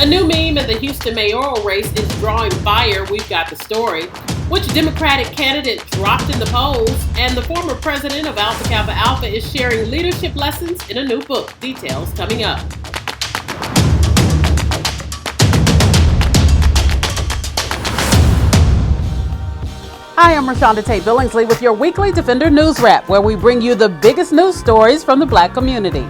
A new meme in the Houston mayoral race is drawing fire. We've got the story. Which Democratic candidate dropped in the polls? And the former president of Alpha Kappa Alpha is sharing leadership lessons in a new book. Details coming up. Hi, I'm ReShonda Tate Billingsley with your weekly Defender NewsWrap, where we bring you the biggest news stories from the Black community.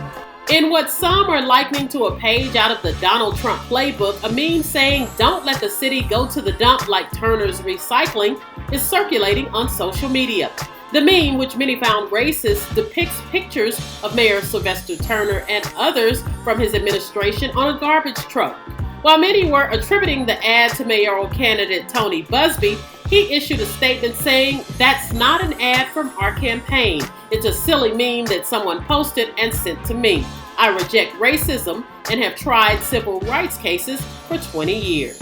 In what some are likening to a page out of the Donald Trump playbook, a meme saying, "Don't let the city go to the dump like Turner's recycling," is circulating on social media. The meme, which many found racist, depicts pictures of Mayor Sylvester Turner and others from his administration on a garbage truck. While many were attributing the ad to mayoral candidate Tony Busby, he issued a statement saying, "That's not an ad from our campaign. It's a silly meme that someone posted and sent to me. I reject racism and have tried civil rights cases for 20 years."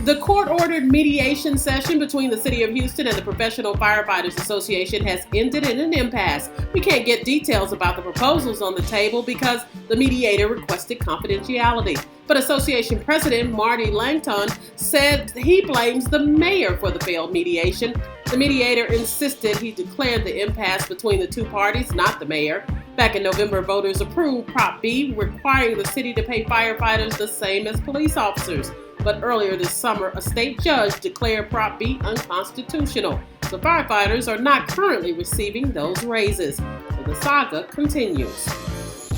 The court-ordered mediation session between the City of Houston and the Professional Firefighters Association has ended in an impasse. We can't get details about the proposals on the table because the mediator requested confidentiality. But Association President Marty Langton said he blames the mayor for the failed mediation. The mediator insisted he declared the impasse between the two parties, not the mayor. Back in November, voters approved Prop B, requiring the city to pay firefighters the same as police officers. But earlier this summer, a state judge declared Prop B unconstitutional. The firefighters are not currently receiving those raises. So the saga continues.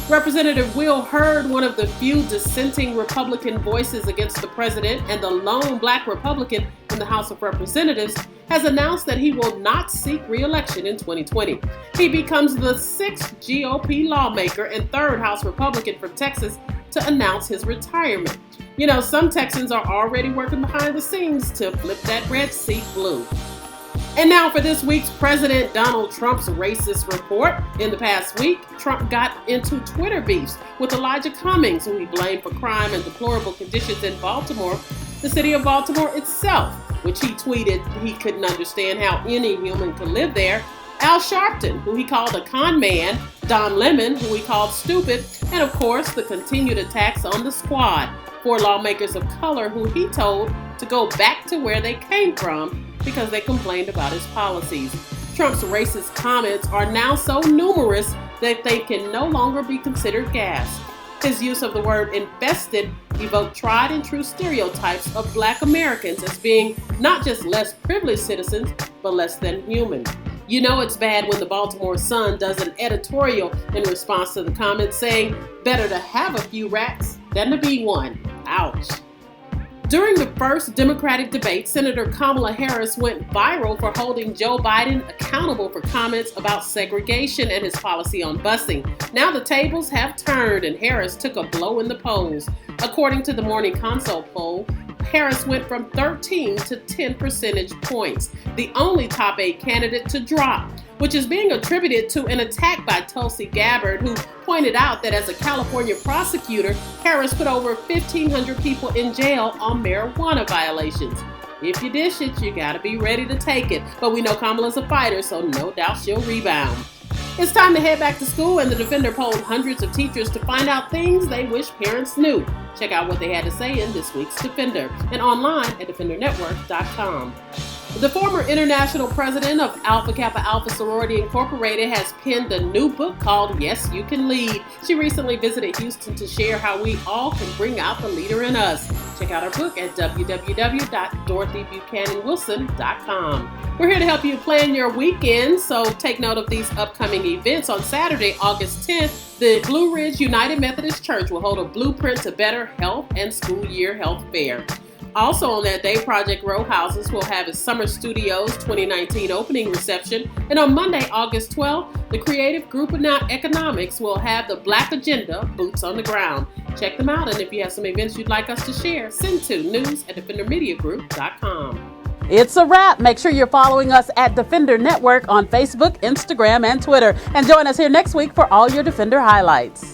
Representative Will Hurd, one of the few dissenting Republican voices against the president and the lone Black Republican in the House of Representatives, has announced that he will not seek re-election in 2020. He becomes the 6th GOP lawmaker and 3rd House Republican from Texas to announce his retirement. You know, some Texans are already working behind the scenes to flip that red seat blue. And now for this week's President Donald Trump's racist report. In the past week, Trump got into Twitter beefs with Elijah Cummings, who he blamed for crime and deplorable conditions in Baltimore, the city of Baltimore itself, which he tweeted he couldn't understand how any human could live there. Al Sharpton, who he called a con man, Don Lemon, who he called stupid, and of course the continued attacks on the squad, 4 lawmakers of color who he told to go back to where they came from because they complained about his policies. Trump's racist comments are now so numerous that they can no longer be considered gas. His use of the word infested evoked tried and true stereotypes of Black Americans as being not just less privileged citizens, but less than human. You know it's bad when the Baltimore Sun does an editorial in response to the comments saying, "Better to have a few rats than to be one." Ouch. During the first Democratic debate, Senator Kamala Harris went viral for holding Joe Biden accountable for comments about segregation and his policy on busing. Now the tables have turned and Harris took a blow in the polls. According to the Morning Consult poll, Harris went from 13 to 10 percentage points, the only top 8 candidate to drop, which is being attributed to an attack by Tulsi Gabbard, who pointed out that as a California prosecutor, Harris put over 1,500 people in jail on marijuana violations. If you dish it, you gotta be ready to take it. But we know Kamala's a fighter, so no doubt she'll rebound. It's time to head back to school, and the Defender polled hundreds of teachers to find out things they wish parents knew. Check out what they had to say in this week's Defender and online at defendernetwork.com. The former international president of Alpha Kappa Alpha Sorority Incorporated has penned a new book called Yes, You Can Lead. She recently visited Houston to share how we all can bring out the leader in us. Check out her book at www.dorothybuchananwilson.com. We're here to help you plan your weekend, so take note of these upcoming events. On Saturday, August 10th, the Blue Ridge United Methodist Church will hold a Blueprint to Better Health and School Year Health Fair. Also on that day, Project Row Houses will have its Summer Studios 2019 opening reception. And on Monday, August 12th, the creative group of Economics will have the Black Agenda, Boots on the Ground. Check them out, and if you have some events you'd like us to share, send to news@defendermediagroup.com. It's a wrap. Make sure you're following us at Defender Network on Facebook, Instagram, and Twitter. And join us here next week for all your Defender highlights.